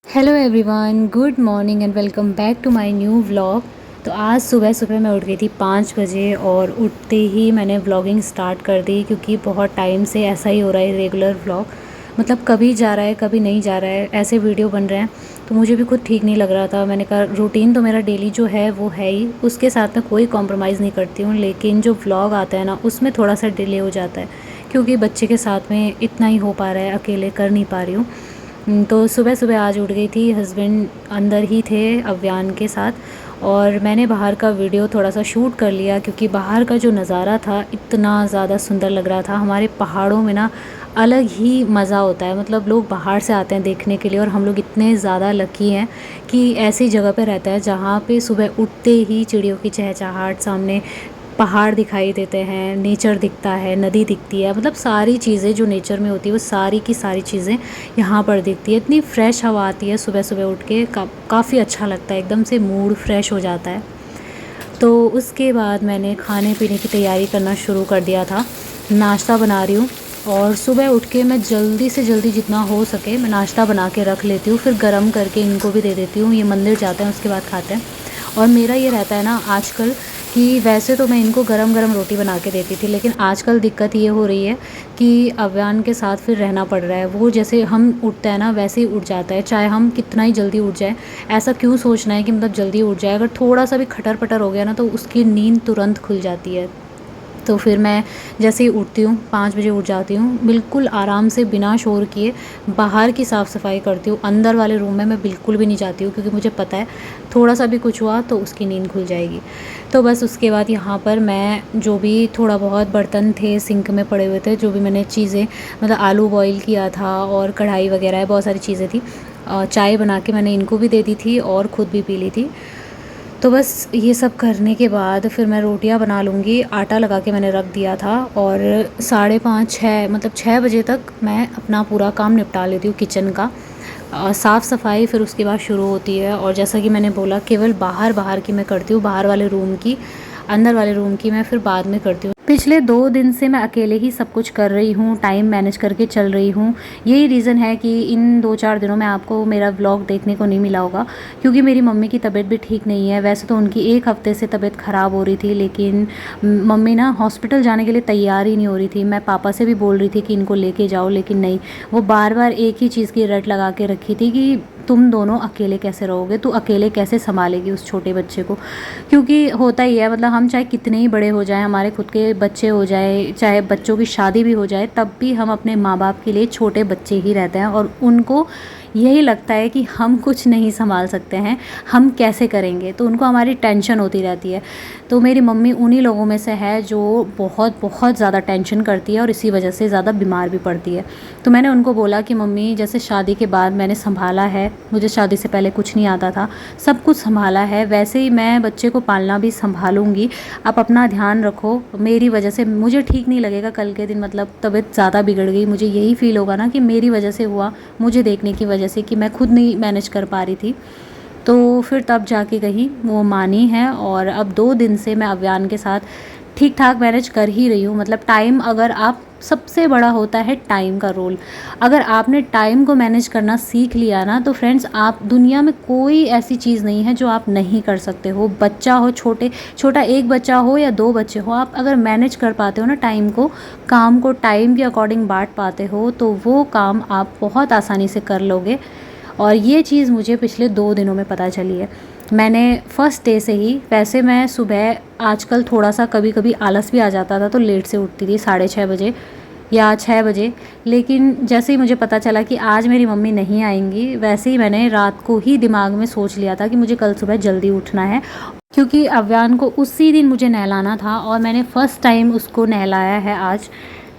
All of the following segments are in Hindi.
Hello everyone, good morning and welcome back to my new vlog. तो आज सुबह सुबह मैं उठ गई थी 5 बजे और उठते ही मैंने व्लॉगिंग स्टार्ट कर दी, क्योंकि बहुत टाइम से ऐसा ही हो रहा है रेगुलर व्लॉग। मतलब कभी जा रहा है कभी नहीं जा रहा है, ऐसे वीडियो बन रहे हैं। तो मुझे भी खुद ठीक नहीं लग रहा था। मैंने कहा रूटीन तो मेरा डेली जो है वो है ही, उसके साथ मैं कोई कॉम्प्रोमाइज़ नहीं करती हूँ, लेकिन जो व्लॉग आता है ना उसमें थोड़ा सा डिले हो जाता है, क्योंकि बच्चे के साथ में इतना ही हो पा रहा है, अकेले कर नहीं पा रही हूँ। तो सुबह सुबह आज उठ गई थी, हस्बैंड अंदर ही थे अव्यान के साथ, और मैंने बाहर का वीडियो थोड़ा सा शूट कर लिया, क्योंकि बाहर का जो नज़ारा था इतना ज़्यादा सुंदर लग रहा था। हमारे पहाड़ों में ना अलग ही मज़ा होता है, मतलब लोग बाहर से आते हैं देखने के लिए, और हम लोग इतने ज़्यादा लकी हैं कि ऐसी जगह पे रहता है जहाँ पे सुबह उठते ही चिड़ियों की चहचहाहट, सामने पहाड़ दिखाई देते हैं, नेचर दिखता है, नदी दिखती है, मतलब सारी चीज़ें जो नेचर में होती है वो सारी की सारी चीज़ें यहाँ पर दिखती है। इतनी फ्रेश हवा आती है सुबह सुबह उठ के, काफ़ी अच्छा लगता है, एकदम से मूड फ्रेश हो जाता है। तो उसके बाद मैंने खाने पीने की तैयारी करना शुरू कर दिया था। नाश्ता बना रही हूँ, और सुबह उठ के मैं जल्दी से जल्दी जितना हो सके मैं नाश्ता बना के रख लेती हूँ, फिर गरम करके इनको भी दे देती हूँ। ये मंदिर जाते हैं उसके बाद खाते हैं। और मेरा ये रहता है ना आजकल कि वैसे तो मैं इनको गरम गरम रोटी बना के देती थी, लेकिन आजकल दिक्कत ये हो रही है कि अव्यान के साथ फिर रहना पड़ रहा है। वो जैसे हम उठते हैं ना वैसे ही उठ जाता है, चाहे हम कितना ही जल्दी उठ जाए। ऐसा क्यों सोचना है कि मतलब जल्दी उठ जाए, अगर थोड़ा सा भी खटर पटर हो गया ना तो उसकी नींद तुरंत खुल जाती है। तो फिर मैं जैसे ही उठती हूँ 5 बजे उठ जाती हूँ, बिल्कुल आराम से बिना शोर किए बाहर की साफ़ सफाई करती हूँ। अंदर वाले रूम में मैं बिल्कुल भी नहीं जाती हूँ, क्योंकि मुझे पता है थोड़ा सा भी कुछ हुआ तो उसकी नींद खुल जाएगी। तो बस उसके बाद यहाँ पर मैं जो भी थोड़ा बहुत बर्तन थे सिंक में पड़े हुए थे, जो भी मैंने चीज़ें, मतलब आलू बॉईल किया था और कढ़ाई वगैरह है, बहुत सारी चीज़ें थी। चाय बना के मैंने इनको भी दे दी थी और ख़ुद भी पी ली थी। तो बस ये सब करने के बाद फिर मैं रोटियां बना लूँगी। आटा लगा के मैंने रख दिया था, और 5:30 6 मतलब 6 बजे तक मैं अपना पूरा काम निपटा लेती हूँ किचन का। साफ़ सफाई फिर उसके बाद शुरू होती है, और जैसा कि मैंने बोला केवल बाहर बाहर की मैं करती हूँ, बाहर वाले रूम की, अंदर वाले रूम की मैं फिर बाद में करती हूँ। पिछले 2 दिन से मैं अकेले ही सब कुछ कर रही हूँ, टाइम मैनेज करके चल रही हूँ। यही रीज़न है कि इन 2-4 दिनों में आपको मेरा व्लॉग देखने को नहीं मिला होगा, क्योंकि मेरी मम्मी की तबीयत भी ठीक नहीं है। वैसे तो उनकी 1 हफ़्ते से तबीयत ख़राब हो रही थी, लेकिन मम्मी ना हॉस्पिटल जाने के लिए तैयार ही नहीं हो रही थी। मैं पापा से भी बोल रही थी कि इनको लेके जाओ, लेकिन नहीं, वो बार बार एक ही चीज़ की रट लगा के रखी थी कि तुम दोनों अकेले कैसे रहोगे, तू अकेले कैसे संभालेगी उस छोटे बच्चे को। क्योंकि होता ही है, मतलब हम चाहे कितने ही बड़े हो जाएं, हमारे खुद के बच्चे हो जाए, चाहे बच्चों की शादी भी हो जाए, तब भी हम अपने माँ बाप के लिए छोटे बच्चे ही रहते हैं, और उनको यही लगता है कि हम कुछ नहीं संभाल सकते हैं, हम कैसे करेंगे, तो उनको हमारी टेंशन होती रहती है। तो मेरी मम्मी उन्हीं लोगों में से है जो बहुत बहुत ज़्यादा टेंशन करती है, और इसी वजह से ज़्यादा बीमार भी पड़ती है। तो मैंने उनको बोला कि मम्मी, जैसे शादी के बाद मैंने संभाला है, मुझे शादी से पहले कुछ नहीं आता था, सब कुछ संभाला है, वैसे ही मैं बच्चे को पालना भी संभालूंगी। आप अपना ध्यान रखो, मेरी वजह से मुझे ठीक नहीं लगेगा कल के दिन, मतलब तबीयत ज़्यादा बिगड़ गई, मुझे यही फील होगा ना कि मेरी वजह से हुआ, मुझे देखने की वजह से, कि मैं खुद नहीं मैनेज कर पा रही थी। तो फिर तब जाके कहीं वो मानी है, और अब 2 दिन से मैं अव्यान के साथ ठीक ठाक मैनेज कर ही रही हूँ। मतलब टाइम, अगर आप, सबसे बड़ा होता है टाइम का रोल। अगर आपने टाइम को मैनेज करना सीख लिया ना, तो फ्रेंड्स, आप, दुनिया में कोई ऐसी चीज़ नहीं है जो आप नहीं कर सकते हो। बच्चा हो, छोटा एक बच्चा हो या 2 बच्चे हो, आप अगर मैनेज कर पाते हो ना टाइम को, काम को टाइम के अकॉर्डिंग बांट पाते हो, तो वो काम आप बहुत आसानी से कर लोगे। और ये चीज़ मुझे पिछले 2 दिनों में पता चली है। मैंने फर्स्ट डे से ही, वैसे मैं सुबह आजकल थोड़ा सा कभी कभी आलस भी आ जाता था, तो लेट से उठती थी 6:30 बजे या 6 बजे। लेकिन जैसे ही मुझे पता चला कि आज मेरी मम्मी नहीं आएंगी, वैसे ही मैंने रात को ही दिमाग में सोच लिया था कि मुझे कल सुबह जल्दी उठना है, क्योंकि अव्यान को उसी दिन मुझे नहलाना था, और मैंने फ़र्स्ट टाइम उसको नहलाया है आज।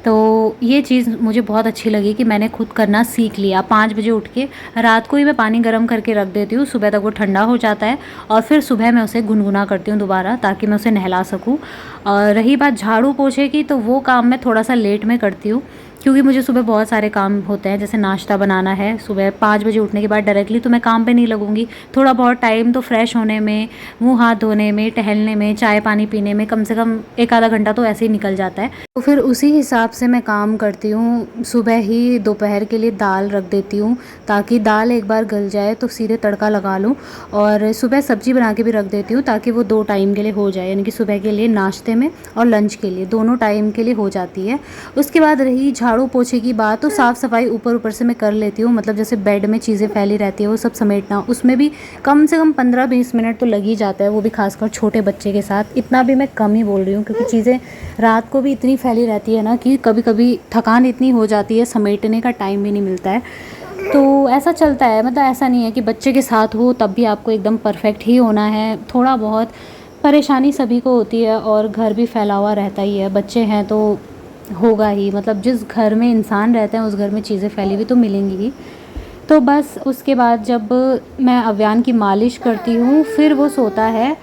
तो ये चीज़ मुझे बहुत अच्छी लगी कि मैंने खुद करना सीख लिया। 5 बजे उठ के रात को ही मैं पानी गर्म करके रख देती हूँ, सुबह तक वो ठंडा हो जाता है, और फिर सुबह मैं उसे गुनगुना करती हूँ दोबारा, ताकि मैं उसे नहला सकूँ। और रही बात झाड़ू पोछे की, तो वो काम मैं थोड़ा सा लेट में करती हूँ, क्योंकि मुझे सुबह बहुत सारे काम होते हैं, जैसे नाश्ता बनाना है सुबह 5 बजे उठने के बाद डायरेक्टली तो मैं काम पे नहीं लगूंगी। थोड़ा बहुत टाइम तो फ्रेश होने में, मुंह हाथ धोने में, टहलने में, चाय पानी पीने में कम से कम एक आधा घंटा तो ऐसे ही निकल जाता है। तो फिर उसी हिसाब से मैं काम करती हूँ। सुबह ही दोपहर के लिए दाल रख देती हूँ ताकि दाल एक बार गल जाए तो सीधे तड़का लगा लूँ, और सुबह सब्जी बना के भी रख देती हूँ ताकि वो 2 टाइम के लिए हो जाए, यानी कि सुबह के लिए नाश्ते में और लंच के लिए, दोनों टाइम के लिए हो जाती है। उसके बाद रही झाड़ू पोछे की बात, तो साफ़ सफाई ऊपर ऊपर से मैं कर लेती हूँ, मतलब जैसे बेड में चीज़ें फैली रहती है वो सब समेटना, उसमें भी कम से कम 15-20 मिनट तो लग ही जाता है, वो भी खासकर छोटे बच्चे के साथ। इतना भी मैं कम ही बोल रही हूँ क्योंकि चीज़ें रात को भी इतनी फैली रहती है ना कि कभी कभी थकान इतनी हो जाती है, समेटने का टाइम भी नहीं मिलता है। तो ऐसा चलता है, मतलब ऐसा नहीं है कि बच्चे के साथ हो तब भी आपको एकदम परफेक्ट ही होना है। थोड़ा बहुत परेशानी सभी को होती है और घर भी फैला हुआ रहता ही है, बच्चे हैं तो होगा ही, मतलब जिस घर में इंसान रहते हैं उस घर में चीज़ें फैली हुई तो मिलेंगी ही। तो बस उसके बाद जब मैं अव्यान की मालिश करती हूँ फिर वो सोता है,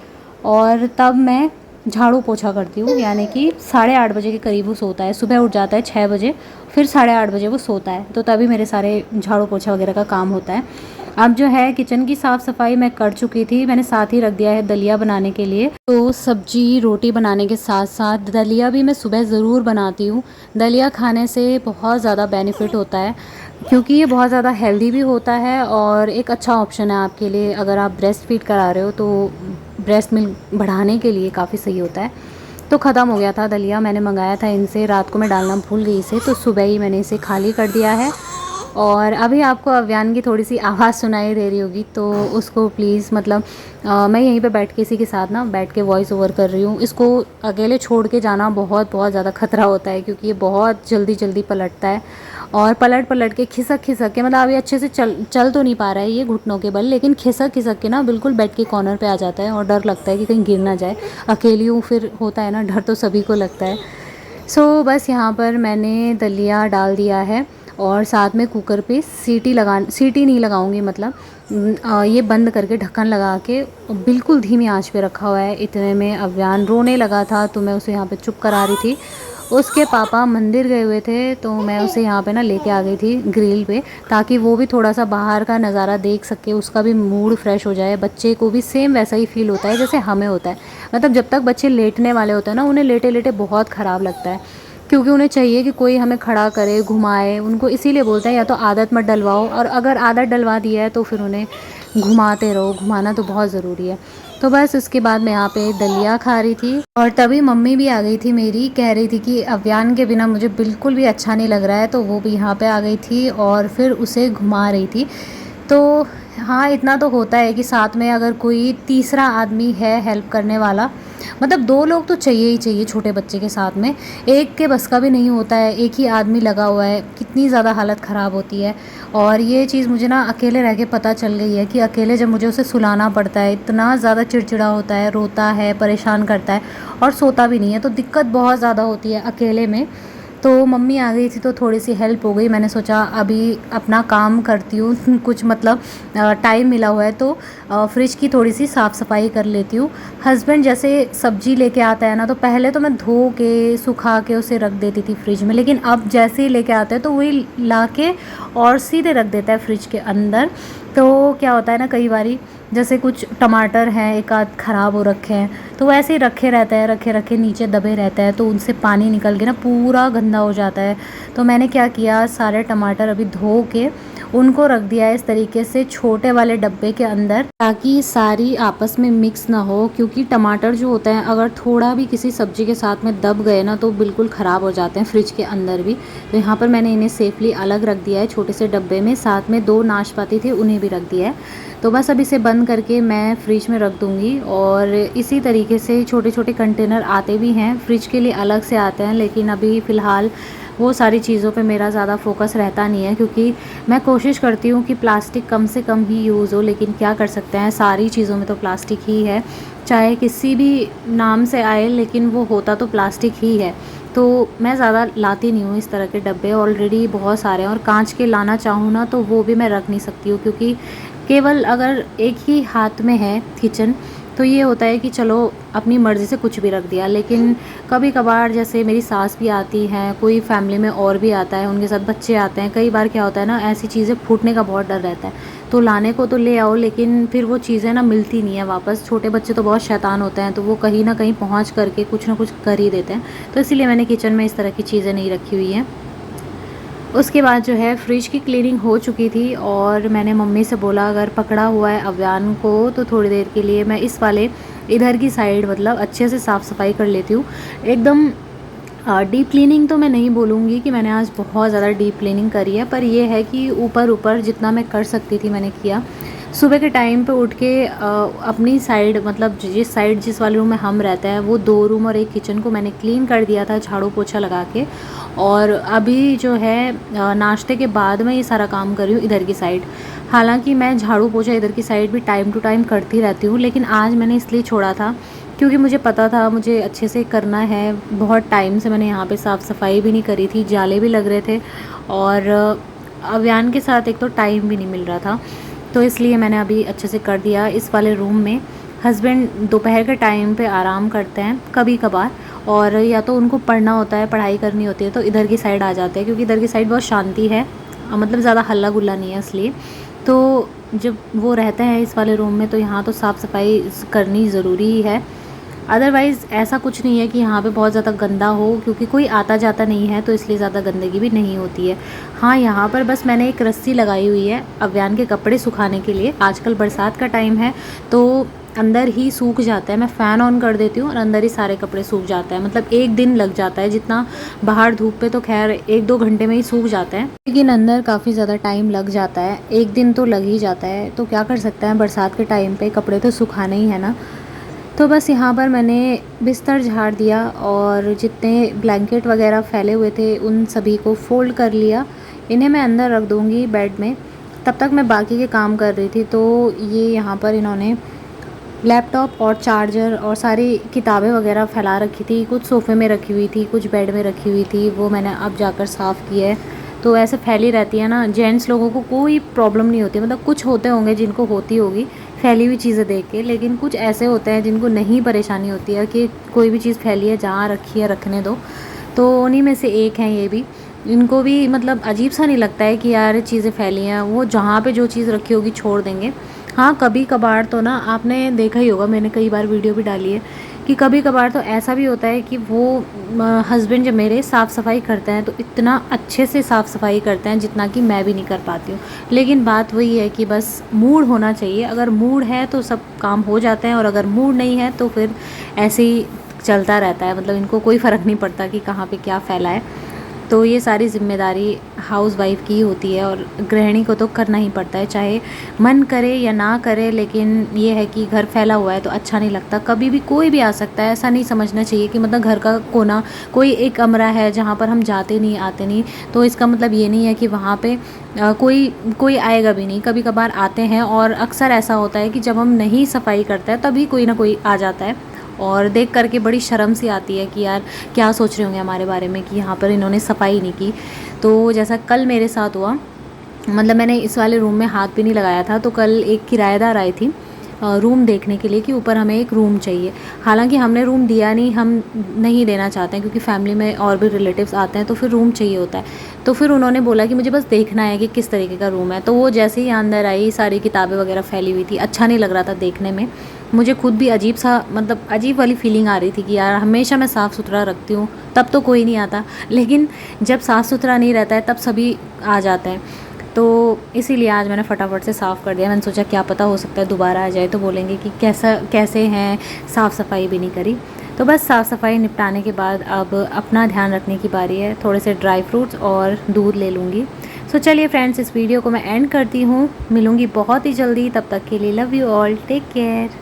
और तब मैं झाड़ू पोछा करती हूँ, यानी कि 8:30 बजे के करीब वो सोता है। सुबह उठ जाता है 6 बजे, फिर 8:30 बजे वो सोता है, तो तभी मेरे सारे झाड़ू पोछा वगैरह का काम होता है। अब जो है किचन की साफ़ सफाई मैं कर चुकी थी, मैंने साथ ही रख दिया है दलिया बनाने के लिए। तो सब्जी रोटी बनाने के साथ साथ दलिया भी मैं सुबह ज़रूर बनाती हूँ। दलिया खाने से बहुत ज़्यादा बेनिफिट होता है क्योंकि ये बहुत ज़्यादा हेल्दी भी होता है और एक अच्छा ऑप्शन है आपके लिए, अगर आप ब्रेस्ट फीड करा रहे हो तो ब्रेस्ट मिल्क बढ़ाने के लिए काफ़ी सही होता है। तो ख़त्म हो गया था दलिया, मैंने मंगाया था इनसे, रात को मैं डालना भूल गई इसे, तो सुबह ही मैंने इसे खाली कर दिया है। और अभी आपको अव्यान की थोड़ी सी आवाज़ सुनाई दे रही होगी, तो उसको प्लीज़, मतलब मैं यहीं पे बैठ के इसी के साथ ना बैठ के वॉइस ओवर कर रही हूँ। इसको अकेले छोड़ के जाना बहुत बहुत ज़्यादा ख़तरा होता है क्योंकि ये बहुत जल्दी जल्दी पलटता है, और पलट पलट के खिसक खिसक के, मतलब अभी अच्छे से चल तो नहीं पा रहा है ये घुटनों के बल, लेकिन खिसक खिसक के ना बिल्कुल बेड के कॉर्नर पे आ जाता है, और डर लगता है कि कहीं गिर ना जाए। अकेली हूँ फिर होता है ना, डर तो सभी को लगता है। सो बस यहाँ पर मैंने दलिया डाल दिया है और साथ में कुकर पे सीटी नहीं लगाऊंगी, मतलब ये बंद करके ढक्कन लगा के बिल्कुल धीमी आंच पे रखा हुआ है। इतने में अव्यान रोने लगा था तो मैं उसे यहाँ पे चुप करा रही थी। उसके पापा मंदिर गए हुए थे तो मैं उसे यहाँ पे ना लेके आ गई थी ग्रिल पे, ताकि वो भी थोड़ा सा बाहर का नज़ारा देख सके, उसका भी मूड फ्रेश हो जाए। बच्चे को भी सेम वैसा ही फील होता है जैसे हमें होता है, मतलब जब तक बच्चे लेटने वाले होते हैं ना उन्हें लेटे लेटे बहुत ख़राब लगता है, क्योंकि उन्हें चाहिए कि कोई हमें खड़ा करे, घुमाए। उनको इसीलिए बोलते हैं या तो आदत मत डलवाओ, और अगर आदत डलवा दी है तो फिर उन्हें घुमाते रहो, घुमाना तो बहुत ज़रूरी है। तो बस उसके बाद मैं यहाँ पे दलिया खा रही थी, और तभी मम्मी भी आ गई थी मेरी, कह रही थी कि अव्यान के बिना मुझे बिल्कुल भी अच्छा नहीं लग रहा है, तो वो भी यहाँ पे आ गई थी और फिर उसे घुमा रही थी। तो हाँ, इतना तो होता है कि साथ में अगर कोई तीसरा आदमी है हेल्प करने वाला, मतलब 2 लोग तो चाहिए ही चाहिए छोटे बच्चे के साथ में, एक के बस का भी नहीं होता है, एक ही आदमी लगा हुआ है कितनी ज़्यादा हालत ख़राब होती है। और ये चीज़ मुझे ना अकेले रह के पता चल गई है कि अकेले जब मुझे उसे सुलाना पड़ता है इतना ज़्यादा चिड़चिड़ा होता है, रोता है, परेशान करता है और सोता भी नहीं है, तो दिक्कत बहुत ज़्यादा होती है अकेले में। तो मम्मी आ गई थी तो थोड़ी सी हेल्प हो गई। मैंने सोचा अभी अपना काम करती हूँ कुछ, मतलब टाइम मिला हुआ है तो फ्रिज की थोड़ी सी साफ़ सफाई कर लेती हूँ। हस्बैंड जैसे सब्जी लेके आता है ना, तो पहले तो मैं धो के सुखा के उसे रख देती थी फ्रिज में, लेकिन अब जैसे ही लेके आता है तो वही ला के और सीधे रख देता है फ्रिज के अंदर। तो क्या होता है ना, कई बारी जैसे कुछ टमाटर हैं एक आध ख़राब हो रखे हैं, तो वैसे ही रखे रहता है, रखे रखे नीचे दबे रहता है, तो उनसे पानी निकल के ना पूरा गंदा हो जाता है। तो मैंने क्या किया, सारे टमाटर अभी धो के उनको रख दिया है इस तरीके से छोटे वाले डब्बे के अंदर, ताकि सारी आपस में मिक्स ना हो, क्योंकि टमाटर जो होते हैं अगर थोड़ा भी किसी सब्जी के साथ में दब गए ना तो बिल्कुल ख़राब हो जाते हैं फ्रिज के अंदर भी। तो यहाँ पर मैंने इन्हें सेफली अलग रख दिया है छोटे से डब्बे में, साथ में 2 नाशपाती थे उन्हें भी रख दिया है। तो बस अब इसे बंद करके मैं फ्रिज में रख दूँगी। और इसी तरीके से छोटे छोटे कंटेनर आते भी हैं फ्रिज के लिए, अलग से आते हैं, लेकिन अभी फ़िलहाल वो सारी चीज़ों पे मेरा ज़्यादा फोकस रहता नहीं है, क्योंकि मैं कोशिश करती हूँ कि प्लास्टिक कम से कम ही यूज़ हो, लेकिन क्या कर सकते हैं, सारी चीज़ों में तो प्लास्टिक ही है, चाहे किसी भी नाम से आए लेकिन वो होता तो प्लास्टिक ही है। तो मैं ज़्यादा लाती नहीं हूँ इस तरह के डब्बे, ऑलरेडी बहुत सारे हैं, और कांच के लाना चाहूँ ना तो वो भी मैं रख नहीं सकती हूँ, क्योंकि केवल अगर एक ही हाथ में है किचन तो ये होता है कि चलो अपनी मर्ज़ी से कुछ भी रख दिया। लेकिन कभी कभार जैसे मेरी सास भी आती हैं, कोई फैमिली में और भी आता है, उनके साथ बच्चे आते हैं, कई बार क्या होता है ना, ऐसी चीज़ें फूटने का बहुत डर रहता है। तो लाने को तो ले आओ, लेकिन फिर वो चीज़ें ना मिलती नहीं है वापस। छोटे बच्चे तो बहुत शैतान होते हैं, तो वो कहीं ना कहीं पहुँच करके कुछ ना कुछ कर ही देते हैं। तो इसीलिए मैंने किचन में इस तरह की चीज़ें नहीं रखी हुई हैं। उसके बाद जो है फ्रिज की क्लीनिंग हो चुकी थी और मैंने मम्मी से बोला अगर पकड़ा हुआ है अव्यान को तो थोड़ी देर के लिए मैं इस वाले इधर की साइड मतलब अच्छे से साफ़ सफाई कर लेती हूँ। एकदम डीप क्लीनिंग तो मैं नहीं बोलूँगी कि मैंने आज बहुत ज़्यादा डीप क्लीनिंग करी है, पर यह है कि ऊपर ऊपर जितना मैं कर सकती थी मैंने किया। सुबह के टाइम पे उठ के अपनी साइड मतलब जिस वाले रूम में हम रहते हैं वो 2 रूम और 1 किचन को मैंने क्लीन कर दिया था झाड़ू पोछा लगा के। और अभी जो है नाश्ते के बाद मैं ये सारा काम कर रही हूँ इधर की साइड। हालांकि मैं झाड़ू पोछा इधर की साइड भी टाइम टू टाइम करती रहती हूँ, लेकिन आज मैंने इसलिए छोड़ा था क्योंकि मुझे पता था मुझे अच्छे से करना है। बहुत टाइम से मैंने यहाँ पे साफ़ सफाई भी नहीं करी थी, जाले भी लग रहे थे और अव्यान के साथ एक तो टाइम भी नहीं मिल रहा था, तो इसलिए मैंने अभी अच्छे से कर दिया। इस वाले रूम में हस्बैंड दोपहर के टाइम पे आराम करते हैं कभी कभार, और या तो उनको पढ़ना होता है, पढ़ाई करनी होती है तो इधर की साइड आ जाते हैं, क्योंकि इधर की साइड बहुत शांति है, मतलब ज़्यादा हल्ला गुल्ला नहीं है इसलिए। तो जब वो रहते हैं इस वाले रूम में तो यहाँ तो साफ़ सफाई करनी ज़रूरी ही है। अदरवाइज़ ऐसा कुछ नहीं है कि यहाँ पे बहुत ज़्यादा गंदा हो, क्योंकि कोई आता जाता नहीं है तो इसलिए ज़्यादा गंदगी भी नहीं होती है। हाँ, यहाँ पर बस मैंने एक रस्सी लगाई हुई है अव्यान के कपड़े सुखाने के लिए। आजकल बरसात का टाइम है तो अंदर ही सूख जाता है, मैं फ़ैन ऑन कर देती हूँ और अंदर ही सारे कपड़े सूख जाते हैं। मतलब 1 दिन लग जाता है, जितना बाहर धूप पे तो खैर 1-2 घंटे में ही सूख जाते हैं, लेकिन अंदर काफ़ी ज़्यादा टाइम लग जाता है, 1 दिन तो लग ही जाता है। तो क्या कर सकते हैं, बरसात के टाइम पे कपड़े तो सुखाने ही है ना। तो बस यहाँ पर मैंने बिस्तर झाड़ दिया और जितने ब्लैंकेट वगैरह फैले हुए थे उन सभी को फ़ोल्ड कर लिया। इन्हें मैं अंदर रख दूँगी बेड में। तब तक मैं बाकी के काम कर रही थी, तो ये यहाँ पर इन्होंने लैपटॉप और चार्जर और सारी किताबें वगैरह फैला रखी थी। कुछ सोफ़े में रखी हुई थी, कुछ बेड में रखी हुई थी, वो मैंने अब जाकर साफ़ की है। तो ऐसे फैली रहती है ना, जेंट्स लोगों को कोई प्रॉब्लम नहीं होती, मतलब कुछ होते होंगे जिनको होती होगी फैली हुई चीज़ें देख के, लेकिन कुछ ऐसे होते हैं जिनको नहीं परेशानी होती है कि कोई भी चीज़ फैली है जहाँ रखी है रखने दो। तो उन्हीं में से एक हैं ये भी। इनको भी मतलब अजीब सा नहीं लगता है कि यार चीज़ें फैली हैं, वो जहाँ पे जो चीज़ रखी होगी छोड़ देंगे। हाँ, कभी कभार तो ना आपने देखा ही होगा, मैंने कई बार वीडियो भी डाली है कि कभी कभार तो ऐसा भी होता है कि वो हस्बैंड जब मेरे साफ़ सफाई करते हैं तो इतना अच्छे से साफ़ सफाई करते हैं जितना कि मैं भी नहीं कर पाती हूँ। लेकिन बात वही है कि बस मूड होना चाहिए, अगर मूड है तो सब काम हो जाते हैं और अगर मूड नहीं है तो फिर ऐसे ही चलता रहता है। मतलब इनको कोई फ़र्क नहीं पड़ता कि कहाँ पे क्या फैला है। तो ये सारी ज़िम्मेदारी हाउस वाइफ की होती है और गृहिणी को तो करना ही पड़ता है, चाहे मन करे या ना करे। लेकिन ये है कि घर फैला हुआ है तो अच्छा नहीं लगता, कभी भी कोई भी आ सकता है। ऐसा नहीं समझना चाहिए कि मतलब घर का कोना कोई एक कमरा है जहाँ पर हम जाते नहीं आते नहीं, तो इसका मतलब ये नहीं है कि वहाँ पे कोई आएगा भी नहीं। कभी कभार आते हैं और अक्सर ऐसा होता है कि जब हम नहीं सफाई करते हैं तभी कोई ना कोई आ जाता है और देख करके बड़ी शर्म सी आती है कि यार क्या सोच रहे होंगे हमारे बारे में कि यहाँ पर इन्होंने सफाई नहीं की। तो जैसा कल मेरे साथ हुआ, मतलब मैंने इस वाले रूम में हाथ भी नहीं लगाया था, तो कल एक किराएदार आई थी रूम देखने के लिए कि ऊपर हमें एक रूम चाहिए। हालांकि हमने रूम दिया नहीं, हम नहीं देना चाहते हैं क्योंकि फैमिली में और भी रिलेटिव्स आते हैं तो फिर रूम चाहिए होता है। तो फिर उन्होंने बोला कि मुझे बस देखना है कि किस तरीके का रूम है। तो वो जैसे ही अंदर आई सारी किताबें वगैरह फैली हुई थी, अच्छा नहीं लग रहा था देखने में। मुझे खुद भी अजीब सा मतलब अजीब वाली फीलिंग आ रही थी कि यार हमेशा मैं साफ़ सुथरा रखती हूँ तब तो कोई नहीं आता, लेकिन जब साफ़ सुथरा नहीं रहता है तब सभी आ जाते हैं। तो इसीलिए आज मैंने फटाफट से साफ़ कर दिया। मैंने सोचा क्या पता हो सकता है दोबारा आ जाए तो बोलेंगे कि कैसे हैं, साफ़ सफाई भी नहीं करी। तो बस साफ़ सफाई निपटाने के बाद अब अपना ध्यान रखने की बारी है। थोड़े से ड्राई फ्रूट्स और दूध ले लूँगी। सो चलिए फ्रेंड्स, इस वीडियो को मैं एंड करती हूँ। मिलूँगी बहुत ही जल्दी, तब तक के लिए love you all, take care.